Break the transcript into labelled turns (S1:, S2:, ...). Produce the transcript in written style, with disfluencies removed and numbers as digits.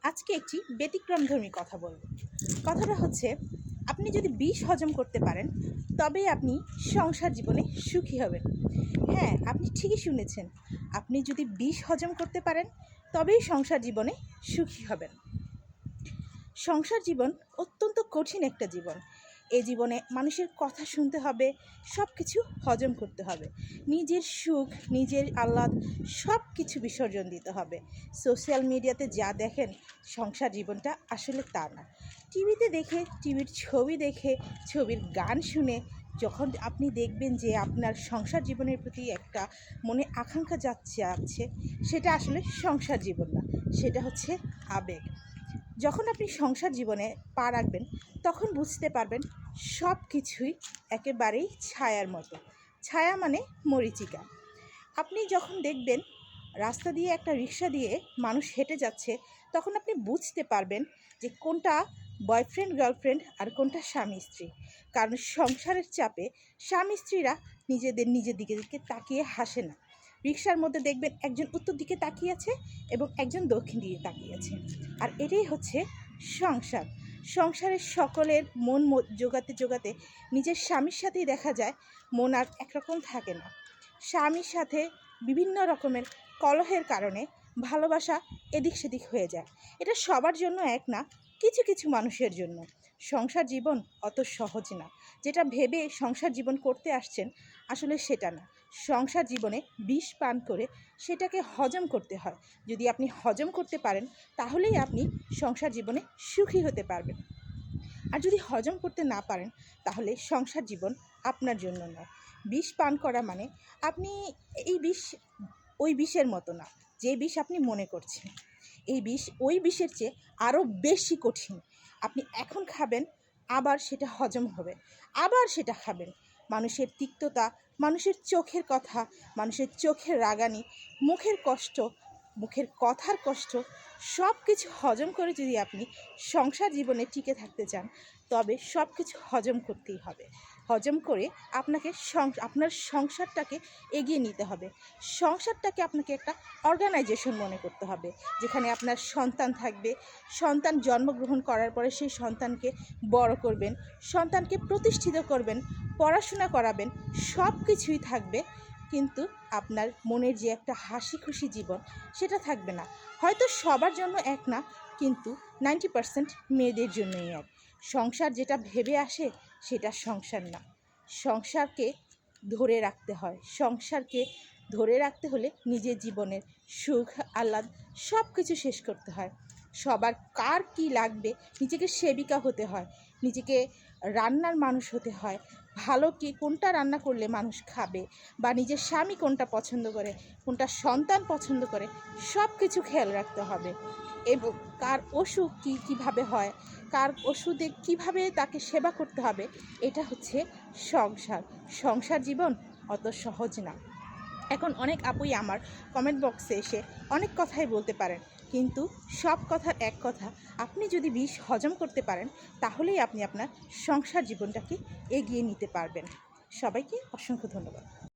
S1: আজকে একটি ব্যতিক্রমধর্মী কথা বলব। কথাটা হচ্ছে, আপনি যদি বিষ হজম করতে পারেন তবেই আপনি সংসার জীবনে সুখী হবেন। হ্যাঁ, আপনি ঠিকই শুনেছেন। আপনি যদি বিষ হজম করতে পারেন তবেই সংসার জীবনে সুখী হবেন। সংসার জীবন অত্যন্ত কঠিন একটা জীবন। এই জীবনে মানুষের কথা শুনতে হবে, সব কিছু হজম করতে হবে, নিজের সুখ, নিজের আহ্লাদ সব কিছু বিসর্জন দিতে হবে। সোশ্যাল মিডিয়াতে যা দেখেন সংসার জীবনটা আসলে তা না। টিভিতে দেখে, টিভির ছবি দেখে, ছবির গান শুনে যখন আপনি দেখবেন যে আপনার সংসার জীবনের প্রতি একটা মনে আকাঙ্ক্ষা যাচ্ছে, সেটা আসলে সংসার জীবন না, সেটা হচ্ছে আবেগ। যখন আপনি সংসার জীবনে পা রাখবেন তখন বুঝতে পারবেন সব কিছুই একেবারেই ছায়ার মতো। ছায়া মানে মরীচিকা। আপনি যখন দেখবেন রাস্তা দিয়ে একটা রিক্সা দিয়ে মানুষ হেঁটে যাচ্ছে, তখন আপনি বুঝতে পারবেন যে কোনটা বয়ফ্রেন্ড গার্লফ্রেন্ড আর কোনটা স্বামী স্ত্রী। কারণ সংসারের চাপে স্বামী স্ত্রীরা নিজের দিকে তাকিয়ে হাসে না। রিক্সার মধ্যে দেখবেন একজন উত্তর দিকে তাকিয়ে আছে এবং একজন দক্ষিণ দিকে তাকিয়ে আছে। আর এটাই হচ্ছে সংসার। সংসারের সকলের মন জোগাতে নিজের স্বামীর সাথেই দেখা যায় মন আর একরকম থাকে না। স্বামীর সাথে বিভিন্ন রকমের কলহের কারণে ভালোবাসা এদিক সেদিক হয়ে যায়। এটা সবার জন্য এক না, কিছু কিছু মানুষের জন্য। সংসার জীবন অত সহজ না। যেটা ভেবে সংসার জীবন করতে আসছেন আসলে সেটা না। সংসার জীবনে বিষ পান করে সেটাকে হজম করতে হয়। যদি আপনি হজম করতে পারেন তাহলেই আপনি সংসার জীবনে সুখী হতে পারবেন। আর যদি হজম করতে না পারেন তাহলে সংসার জীবন আপনার জন্য নয়। বিষ পান করা মানে আপনি এই বিষ ওই বিষের মতো না যে বিষ আপনি মনে করছেন। এই বিষ ওই বিষের চেয়ে আরও বেশি কঠিন। আপনি এখন খাবেন, আবার সেটা হজম হবে, আবার সেটা খাবেন। মানুষের তিক্ততা, মানুষের চোখের কথা, মানুষের চোখের রাগানি, মুখের কষ্ট, মুখের কথার কষ্ট সব কিছু হজম করে যদি আপনি সংসার জীবনে টিকে থাকতে চান তবে সব কিছু হজম করতেই হবে। হজম করে আপনাকে আপনার সংসারটাকে এগিয়ে নিতে হবে। সংসারটাকে আপনাকে একটা অর্গানাইজেশন মনে করতে হবে, যেখানে আপনার সন্তান থাকবে। সন্তান জন্মগ্রহণ করার পরে সেই সন্তানকে বড় করবেন, সন্তানকে প্রতিষ্ঠিত করবেন, পড়াশোনা করাবেন, সব কিছুই থাকবে। কিন্তু আপনার মনের যে একটা হাসি খুশি জীবন সেটা থাকবে না। হয়তো সবার জন্য এক না, কিন্তু 90% মেয়েদের জন্যই এক। সংসার যেটা ভেবে আসে সেটা সংসার না। সংসারকে ধরে রাখতে হয়। সংসারকে ধরে রাখতে হলে নিজের জীবনের সুখ আহ্লাদ সব কিছু শেষ করতে হয়। সবার কার কী লাগবে নিজেকে সেবিকা হতে হয়, নিজেকে রান্নার মানুষ হতে হয়। ভালো কি কোনটা রান্না করলে মানুষ খাবে, বা নিজের স্বামী কোনটা পছন্দ করে, কোনটা সন্তান পছন্দ করে, সব কিছু খেয়াল রাখতে হবে। এবং কার অসুখ কীভাবে হয়, কার ওষুধে কিভাবে তাকে সেবা করতে হবে, এটা হচ্ছে সংসার। সংসার জীবন অত সহজ না। এখন অনেক আপুই আমার কমেন্ট বক্সে এসে অনেক কথাই বলতে পারেন, কিন্তু সব কথার এক কথা, আপনি যদি বিষ হজম করতে পারেন তাহলেই আপনি আপনার সংসার জীবনটাকে এগিয়ে নিতে পারবেন। সবাইকে অসংখ্য ধন্যবাদ।